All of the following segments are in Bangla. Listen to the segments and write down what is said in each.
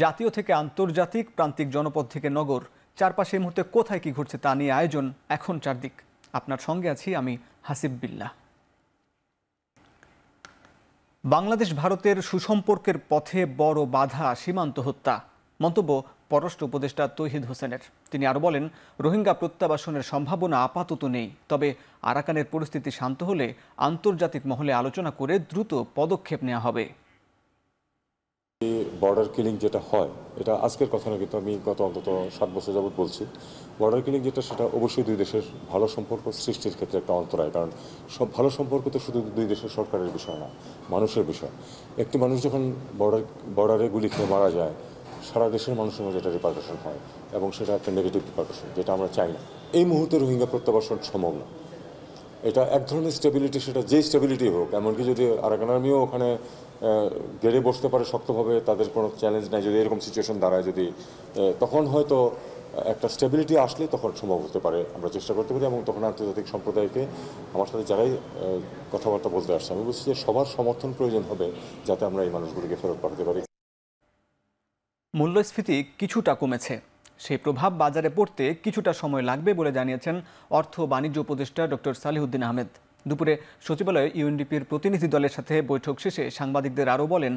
জাতীয় থেকে আন্তর্জাতিক, প্রান্তিক জনপদ থেকে নগর, চারপাশে এই মুহূর্তে কোথায় কি ঘটছে তা নিয়ে আয়োজন এখন চারদিক। আপনার সঙ্গে আছি আমি হাসিব বিল্লাহ। বাংলাদেশ ভারতের সুসম্পর্কের পথে বড় বাধা সীমান্ত হত্যা, মন্তব্য পররাষ্ট্র উপদেষ্টা তৌহিদ হোসেনের। তিনি আরও বলেন, রোহিঙ্গা প্রত্যাবাসনের সম্ভাবনা আপাতত নেই, তবে আরাকানের পরিস্থিতি শান্ত হলে আন্তর্জাতিক মহলে আলোচনা করে দ্রুত পদক্ষেপ নেওয়া হবে। বর্ডার কিলিং যেটা হয়, এটা আজকের কথা না, কিন্তু আমি গত অন্তত 7 বছর যাবত বলছি, বর্ডার কিলিং যেটা, সেটা অবশ্যই দুই দেশের ভালো সম্পর্ক সৃষ্টির ক্ষেত্রে একটা অন্তরায়। কারণ সব ভালো সম্পর্ক তো শুধু দুই দেশের সরকারের বিষয় না, মানুষের বিষয়। একটি মানুষ যখন বর্ডারে গুলি খেয়ে মারা যায়, সারা দেশের মানুষের মধ্যে একটা রিপারকাশন হয়, এবং সেটা একটা নেগেটিভ রিপারকাশন, যেটা আমরা চাই না। এই মুহূর্তে রোহিঙ্গা প্রত্যাবাসন সম্ভব না। এটা এক ধরনের স্টেবিলিটি, সেটা যে স্টেবিলিটি হোক, এমনকি যদি আরাকান আর্মিও ওখানে গেড়ে বসতে পারে শক্তভাবে, তাদের কোনো চ্যালেঞ্জ নাই, যদি এরকম সিচুয়েশন দাঁড়ায়, যদি তখন হয়তো একটা স্টেবিলিটি আসলে তখন সম্ভব হতে পারে, আমরা চেষ্টা করতে পারি। এবং তখন আন্তর্জাতিক সম্প্রদায়কে, আমার সাথে যারাই কথাবার্তা বলতে আসছে, আমি বলছি যে সবার সমর্থন প্রয়োজন হবে, যাতে আমরা এই মানুষগুলিকে ফেরত পাঠাতে পারি। মূল্যস্ফীতি কিছুটা কমেছে, সেই প্রভাব বাজারে পড়তে কিছুটা সময় লাগবে বলে জানিয়েছেন অর্থ বাণিজ্য উপদেষ্টা ডক্টর সালেহুদ্দিন আহমেদ। দুপুরে সচিবালয়ে ইউএনডিপির প্রতিনিধি দলের সাথে বৈঠক শেষে সাংবাদিকদের আরও বলেন,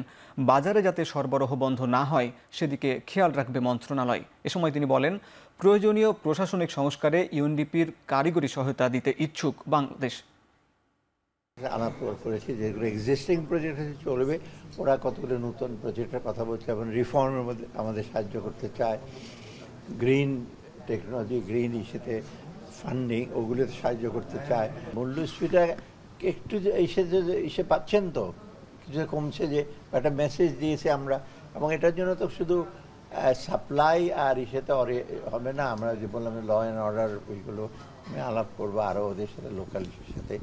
বাজারে যাতে সরবরাহ বন্ধ না হয় সেদিকে খেয়াল রাখবে মন্ত্রণালয়। এ সময় তিনি বলেন, প্রয়োজনীয় প্রশাসনিক সংস্কারে ইউএনডিপির কারিগরি সহায়তা দিতে ইচ্ছুক বাংলাদেশ। আলাপ করেছি যেগুলো এক্সিস্টিং প্রজেক্ট চলবে, ওরা কতগুলো নতুন প্রজেক্টের কথা বলছে এবং রিফর্মের মধ্যে আমাদের সাহায্য করতে চায়। গ্রিন টেকনোলজি, গ্রিন ইস্যুতে ফান্ডিং, ওগুলোতে সাহায্য করতে চায়। মূল্যস্ফীতিটা একটু এসে পাচ্ছেন তো, কিছু কমছে, যে একটা মেসেজ দিয়েছে আমরা। এবং এটার জন্য তো শুধু সাপ্লাই আর ইসেতে হবে না, আমরা যে বললাম ল অ্যান্ড অর্ডার, ওইগুলো আমি আলাপ করবো আরও ওদের সাথে, লোকাল ইস্যুর সাথে,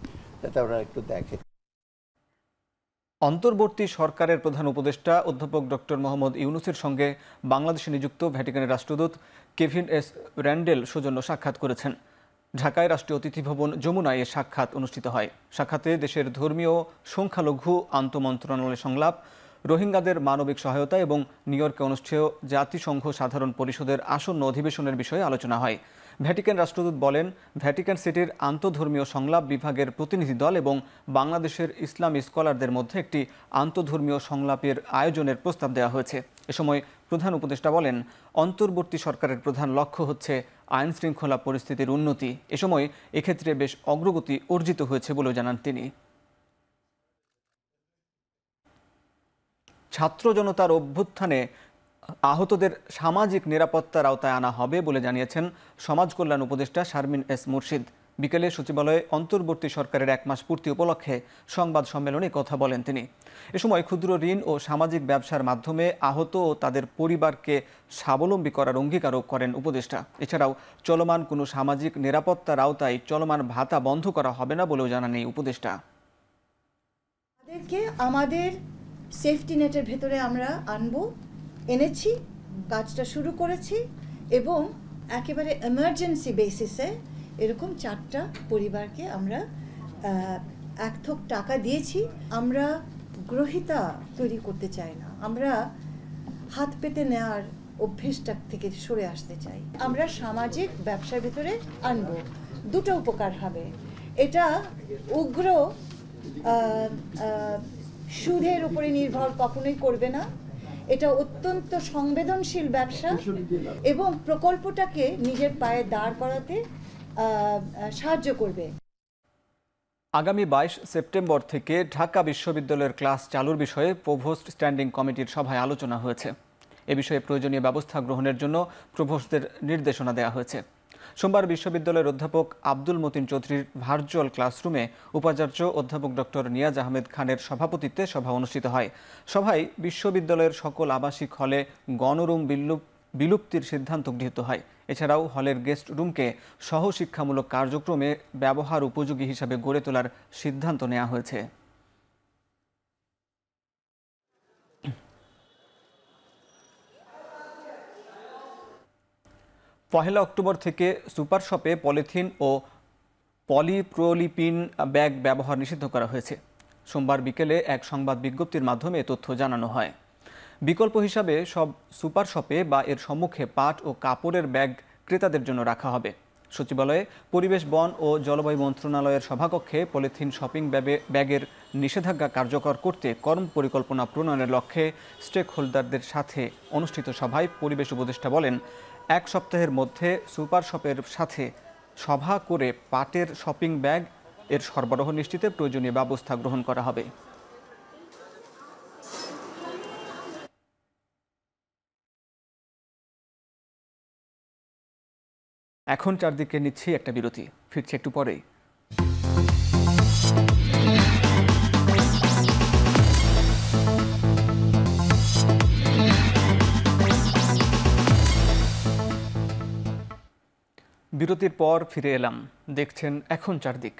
যাতে ওরা একটু দেখে। অন্তর্বর্তী সরকারের প্রধান উপদেষ্টা অধ্যাপক ডক্টর মোহাম্মদ ইউনুসের সঙ্গে বাংলাদেশে নিযুক্ত ভ্যাটিকানের রাষ্ট্রদূত কেভিন এস র্যান্ডেল সৌজন্য সাক্ষাৎ করেছেন। ঢাকায় রাষ্ট্রীয় অতিথি ভবন যমুনায় এ সাক্ষাৎ অনুষ্ঠিত হয়। সাক্ষাতে দেশের ধর্মীয়, সংখ্যালঘু আন্তঃমন্ত্রণালয় সংলাপ, রোহিঙ্গাদের মানবিক সহায়তা এবং নিউ ইয়র্কে অনুষ্ঠেয় জাতিসংঘ সাধারণ পরিষদের আসন্ন অধিবেশনের বিষয়ে আলোচনা হয়। ভ্যাটিকান রাষ্ট্রদূত বলেন, ভ্যাটিকান সিটির আন্তঃধর্মীয় সংলাপ বিভাগের প্রতিনিধি দল এবং বাংলাদেশের ইসলামী স্কলারদের মধ্যে একটি আন্তঃধর্মীয় সংলাপের আয়োজনের প্রস্তাব দেওয়া হয়েছে। এ সময় প্রধান উপদেষ্টা বলেন, অন্তর্বর্তী সরকারের প্রধান লক্ষ্য হচ্ছে আইন শৃঙ্খলা পরিস্থিতির উন্নতি। এ সময় এক্ষেত্রে বেশ অগ্রগতি অর্জিত হয়েছে বলেও জানান তিনি। ছাত্র জনতার অভ্যুত্থানে আহতদের সামাজিক নিরাপত্তার আওতায় আনা হবে বলে জানিয়েছেন সমাজ কল্যাণ উপদেষ্টা শারমিন এস মুর্শিদ। বিকেলে সচিবালয়ে অন্তর্বর্তী সরকারের 1 মাস পূর্তি উপলক্ষে সংবাদ সম্মেলনে কথা বলেন তিনি। এ সময় ক্ষুদ্র ঋণ ও সামাজিক ব্যবসার মাধ্যমে আহত ও তাদের পরিবারকে স্বাবলম্বী করার অঙ্গীকারও করেন উপদেষ্টা। এছাড়াও চলমান কোনো সামাজিক নিরাপত্তার আওতায় চলমান ভাতা বন্ধ করা হবে না বলেও জানান এই উপদেষ্টা। আমাদের সেফটি নেটের ভেতরে আমরা এনেছি, কাজটা শুরু করেছি, এবং একেবারে এমার্জেন্সি বেসিসে এরকম 4টা পরিবারকে আমরা 1 থোক টাকা দিয়েছি। আমরা গ্রহিতা তৈরি করতে চাই না, আমরা হাত পেতে নেওয়ার অভ্যেসটা থেকে সরে আসতে চাই। আমরা সামাজিক ব্যবসার ভিতরে আনবো, 2টা উপকার হবে। এটা উগ্র সুদের উপরে নির্ভর কখনোই করবে না, এটা অত্যন্ত সংবেদনশীল ব্যবসা এবং প্রকল্পটাকে নিজের পায়ে দাঁড় করাতে সাহায্য করবে। আগামী 22 সেপ্টেম্বর থেকে ঢাকা বিশ্ববিদ্যালয়ের ক্লাস চালুর বিষয়ে প্রভোস্ট স্ট্যান্ডিং কমিটির সভায় আলোচনা হয়েছে। এ বিষয়ে প্রয়োজনীয় ব্যবস্থা গ্রহণের জন্য প্রভোস্টদের নির্দেশনা দেওয়া হয়েছে। সোমবার বিশ্ববিদ্যালয়ের অধ্যাপক আব্দুল মতিন চৌধুরীর ভার্চুয়াল ক্লাসরুমে উপাচার্য অধ্যাপক ডক্টর নিয়াজ আহমেদ খানের সভাপতিত্বে সভা অনুষ্ঠিত হয়। সভায় বিশ্ববিদ্যালয়ের সকল আবাসিক হলে গণরুম বিলুপ্তির সিদ্ধান্ত গৃহীত হয়। এছাড়াও হলের গেস্ট রুমকে সহশিক্ষামূলক কার্যক্রমে ব্যবহার উপযোগী হিসাবে গড়ে তোলার সিদ্ধান্ত নেওয়া হয়েছে। পহেলা অক্টোবর থেকে সুপার শপে পলিথিন ও পলিপ্রোলিপিন ব্যাগ ব্যবহার নিষিদ্ধ করা হয়েছে। সোমবার বিকেলে এক সংবাদ বিজ্ঞপ্তির মাধ্যমে তথ্য জানানো হয়। বিকল্প হিসাবে সব সুপার শপে বা এর সম্মুখে পাট ও কাপড়ের ব্যাগ ক্রেতাদের জন্য রাখা হবে। সচিবালয়ে পরিবেশ, বন ও জলবায়ু মন্ত্রণালয়ের সভাকক্ষে পলিথিন শপিং ব্যাগের নিষেধাজ্ঞা কার্যকর করতে কর্ম পরিকল্পনা প্রণয়নের লক্ষ্যে স্টেক হোল্ডারদের সাথে অনুষ্ঠিত সভায় পরিবেশ উপদেষ্টা বলেন, 1 সপ্তাহের মধ্যে সুপার শপের সাথে সভা করে পাটের শপিং ব্যাগ এর সরবরাহ নিশ্চিতে প্রয়োজনীয় ব্যবস্থা গ্রহণ করা হবে। এখন চারদিকে নিচ্ছি একটা বিরতি, ফিরছি একটু পরেই। বিরতির পর ফিরে এলাম, দেখছেন এখন চারদিক।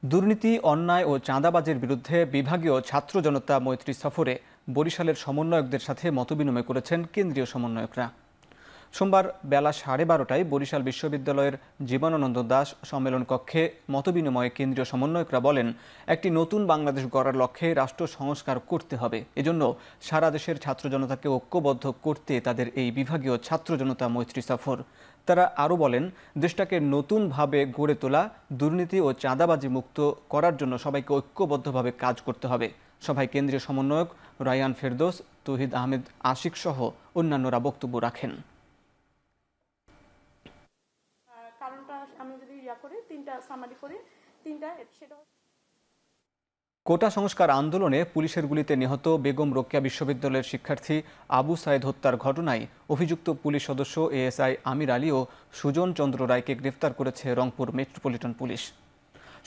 দুর্নীতি, অন্যায় ও চাঁদাবাজের বিরুদ্ধে বিভাগীয় ছাত্র জনতা মৈত্রী সফরে বরিশালের সমন্বয়কদের সাথে মতবিনিময় করেছেন কেন্দ্রীয় সমন্বয়করা। সোমবার বেলা 12:30টায় বরিশাল বিশ্ববিদ্যালয়ের জীবনানন্দ দাস সম্মেলন কক্ষে মতবিনিময়ে কেন্দ্রীয় সমন্বয়করা বলেন, একটি নতুন বাংলাদেশ গড়ার লক্ষ্যে রাষ্ট্র সংস্কার করতে হবে। এজন্য সারা দেশের ছাত্র জনতাকে ঐক্যবদ্ধ করতে তাদের এই বিভাগীয় ছাত্র জনতা মৈত্রী সফর। তারা আরও বলেন, দেশটাকে নতুনভাবে গড়ে তোলা, দুর্নীতি ও চাঁদাবাজি মুক্ত করার জন্য সবাইকে ঐক্যবদ্ধভাবে কাজ করতে হবে। সভায় কেন্দ্রীয় সমন্বয়ক রায়ান ফেরদৌস, তৌহিদ আহমেদ আশিক সহ অন্যান্যরা বক্তব্য রাখেন। কোটা সংস্কার আন্দোলনে পুলিশের গুলিতে নিহত বেগম রোকেয়া বিশ্ববিদ্যালয়ের শিক্ষার্থী আবু সাইদ হত্যার ঘটনায় অভিযুক্ত পুলিশ সদস্য এএসআই আমির আলী ও সুজন চন্দ্র রায়কে গ্রেফতার করেছে রংপুর মেট্রোপলিটন পুলিশ।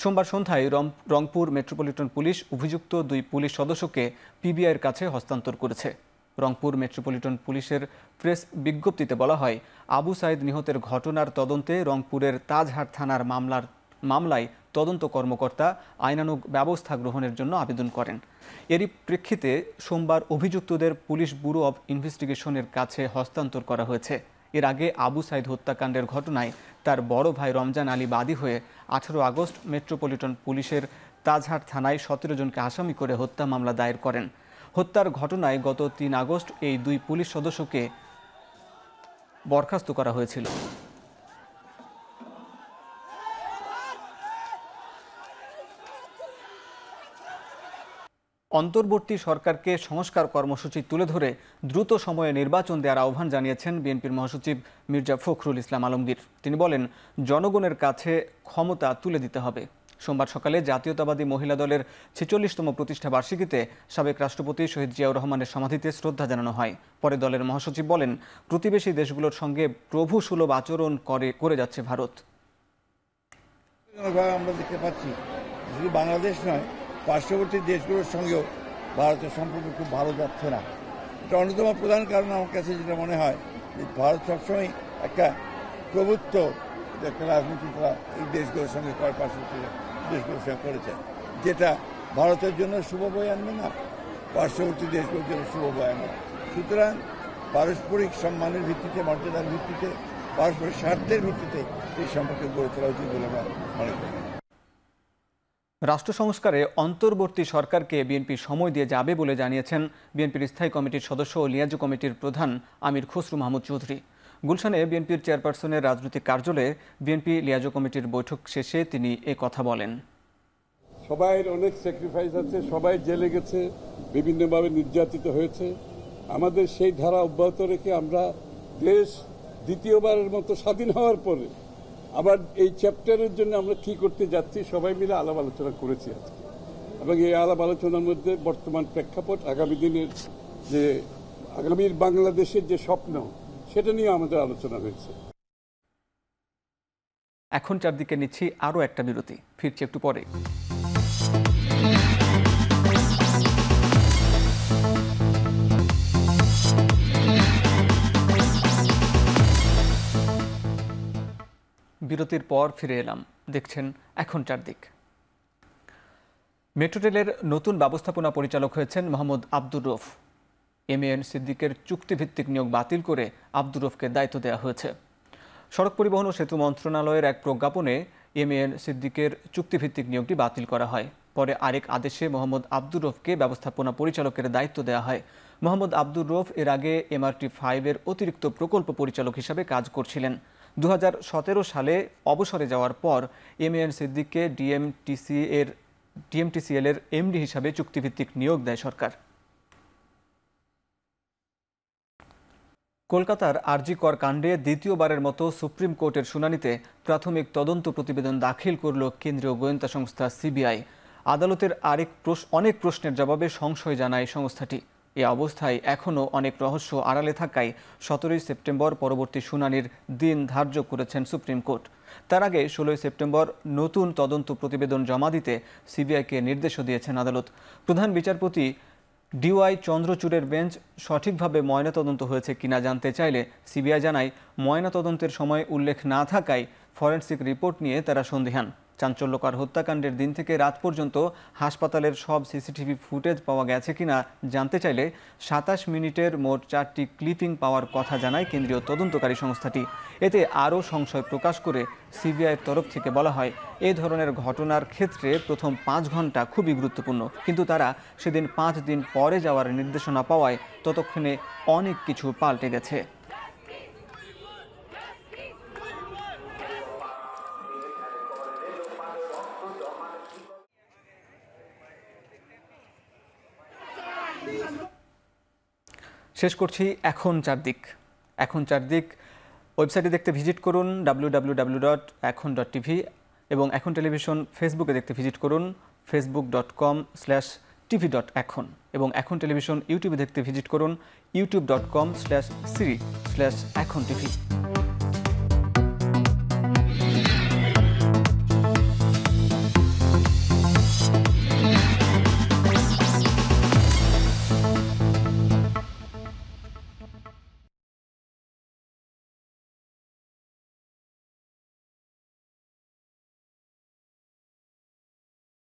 সোমবার সন্ধ্যায় রংপুর মেট্রোপলিটন পুলিশ অভিযুক্ত 2 পুলিশ সদস্যকে পিবিআইয়ের কাছে হস্তান্তর করেছে। রংপুর মেট্রোপলিটন পুলিশের প্রেস বিজ্ঞপ্তিতে বলা হয়, আবু সাইদ নিহতের ঘটনার তদন্তে রংপুরের তাজহাট থানার মামলায় তদন্ত কর্মকর্তা আইনানুগ ব্যবস্থা গ্রহণের জন্য আবেদন করেন। এরই প্রেক্ষিতে সোমবার অভিযুক্তদের পুলিশ ব্যুরো অব ইনভেস্টিগেশনের কাছে হস্তান্তর করা হয়েছে। এর আগে আবু সাইদ হত্যাকাণ্ডের ঘটনায় তার বড় ভাই রমজান আলী বাদী হয়ে 18 আগস্ট মেট্রোপলিটন পুলিশের তাজহাট থানায় 17 জনকে আসামি করে হত্যা মামলা দায়ের করেন। হত্যার ঘটনায় গত 3 আগস্ট এই 2 পুলিশ সদস্যকে বরখাস্ত করা হয়েছিল। অন্তর্বর্তী সরকারকে সংস্কার কর্মসূচি তুলে ধরে দ্রুত সময়ে নির্বাচন দেওয়ার আহ্বান জানিয়েছেন বিএনপির মহাসচিব মির্জা ফখরুল ইসলাম আলমগীর। তিনি বলেন, জনগণের কাছে ক্ষমতা তুলে দিতে হবে। সোমবার সকালে জাতীয়তাবাদী মহিলা দলের 46তম প্রতিষ্ঠা বার্ষিকীতে সাবেক রাষ্ট্রপতি শহীদ জিয়াউর রহমানের সমাধিতে শ্রদ্ধা জানানো হয়। পরে দলের মহাসচিব বলেন, প্রতিবেশী দেশগুলোর সঙ্গে প্রভুসুলভ আচরণ করে যাচ্ছে ভারত। আমরা দেখতে পাচ্ছি শুধু বাংলাদেশ নয়, পার্শ্ববর্তী দেশগুলোর সঙ্গেও ভারতের সম্পর্ক খুব ভালো যাচ্ছে না। এটা অন্যতম প্রধান কারণ আমার কাছে যেটা মনে হয় যে ভারত সবসময় একটা প্রভুত্ব একটা রাজনীতি তারা এই দেশগুলোর সঙ্গে পার্শ্ববর্তী দেশগুলোর সঙ্গে করেছে, যেটা ভারতের জন্য শুভ বয়ে আনবে না, পার্শ্ববর্তী দেশগুলোর জন্য শুভ বয়ে আনবে। সুতরাং পারস্পরিক সম্মানের ভিত্তিতে, মর্যাদার ভিত্তিতে, পারস্পরিক স্বার্থের ভিত্তিতে এই সম্পর্কে গড়ে তোলা উচিত বলে আমরা মনে করি। রাষ্ট্র সংস্কারে অন্তর্বর্তী সরকারকে বিএনপি সময় দিয়ে যাবে বলে জানিয়েছেন বিএনপির স্থায়ী কমিটির সদস্য ও লিয়াজু কমিটির প্রধান আমির খসরু মাহমুদ চৌধুরী। গুলশানে বিএনপির চেয়ারপারসনের রাজনৈতিক কার্যালয়ে বিএনপি লিয়াজু কমিটির বৈঠক শেষে তিনি এ কথা বলেন। সবাই অনেক স্যাক্রিফাইস আছে, সবাই জেলে গেছে, বিভিন্নভাবে নির্যাতিত হয়েছে। আমাদের সেই ধারা অব্যাহত রেখে আমরা দেশ দ্বিতীয়বারের মতো স্বাধীন হওয়ার পরে আবার এই চ্যাপ্টারের জন্য আমরা কি করতে যাচ্ছি সবাই মিলে আলাপ আলোচনা করেছি আজকে, এবং এই আলাপ আলোচনার মধ্যে বর্তমান প্রেক্ষাপট, আগামী দিনের যে আগামীর বাংলাদেশের যে স্বপ্ন, সেটা নিয়ে আমাদের আলোচনা হয়েছে। এখন চারদিকে নিচ্ছি আরও একটা বিরতি, ফিরছি একটু পরে। বিরতির পর ফিরে এলাম, দেখছেন এখন চারদিক। মেট্রো রেলের নতুন ব্যবস্থাপনা পরিচালক হয়েছেন মোহাম্মদ আব্দুর রউফ। এমএএন সিদ্দিকের চুক্তিভিত্তিক নিয়োগ বাতিল করে আব্দুর রউফকে দায়িত্ব দেওয়া হয়েছে। সড়ক পরিবহন ও সেতু মন্ত্রণালয়ের এক প্রজ্ঞাপনে এমএএন সিদ্দিকের চুক্তিভিত্তিক নিয়োগটি বাতিল করা হয়। পরে আরেক আদেশে মোহাম্মদ আব্দুর রৌফকে ব্যবস্থাপনা পরিচালকের দায়িত্ব দেওয়া হয়। মোহাম্মদ আব্দুর রৌফ এর আগে MRT-5 এর অতিরিক্ত প্রকল্প পরিচালক হিসাবে কাজ করছিলেন। 2017 সালে অবসরে যাওয়ার পর MAN সিদ্দিককে DMTCL এর MD হিসাবে চুক্তিভিত্তিক নিয়োগ দেয় সরকার। কলকাতার আরজি কর কাণ্ডে দ্বিতীয়বারের মতো সুপ্রিম কোর্টের শুনানিতে প্রাথমিক তদন্ত প্রতিবেদন দাখিল করল কেন্দ্রীয় গোয়েন্দা সংস্থা CBI। আদালতের অনেক প্রশ্নের জবাবে সংশয় জানায় সংস্থাটি। এ অবস্থায় এখনও অনেক রহস্য আড়ালে থাকায় 17 সেপ্টেম্বর পরবর্তী শুনানির দিন ধার্য করেছেন সুপ্রিম কোর্ট। তার আগে 16 সেপ্টেম্বর নতুন তদন্ত প্রতিবেদন জমা দিতে CBI-কে নির্দেশও দিয়েছেন আদালত। প্রধান বিচারপতি DY চন্দ্রচূড়ের বেঞ্চ সঠিকভাবে ময়নাতদন্ত হয়েছে কিনা জানতে চাইলে CBI জানায়, ময়নাতদন্তের সময় উল্লেখ না থাকায় ফরেনসিক রিপোর্ট নিয়ে তারা সন্দিহান। চাঞ্চল্যকর হত্যাকাণ্ডের দিন থেকে রাত পর্যন্ত হাসপাতালের সব CCTV ফুটেজ পাওয়া গেছে কিনা জানতে চাইলে 27 মিনিটের মোট 4টি ক্লিপিং পাওয়ার কথা জানায় কেন্দ্রীয় তদন্তকারী সংস্থাটি। এতে আরও সংশয় প্রকাশ করে CBI-এর তরফ থেকে বলা হয়, এই ধরনের ঘটনার ক্ষেত্রে প্রথম 5 ঘন্টা খুবই গুরুত্বপূর্ণ, কিন্তু তারা সেদিন 5 দিন পরে যাওয়ার নির্দেশনা পাওয়ায় ততক্ষণে অনেক কিছু পাল্টে গেছে। শেষ করছি এখন চারদিক। এখন চারদিক ওয়েবসাইটে দেখতে ভিজিট করুন www.ekhon.tv এবং এখন টেলিভিশন ফেসবুকে দেখতে ভিজিট করুন facebook.com/tv.ekhon এবং এখন টেলিভিশন ইউটিউবে দেখতে ভিজিট করুন youtube.com/siri/ekhon tv।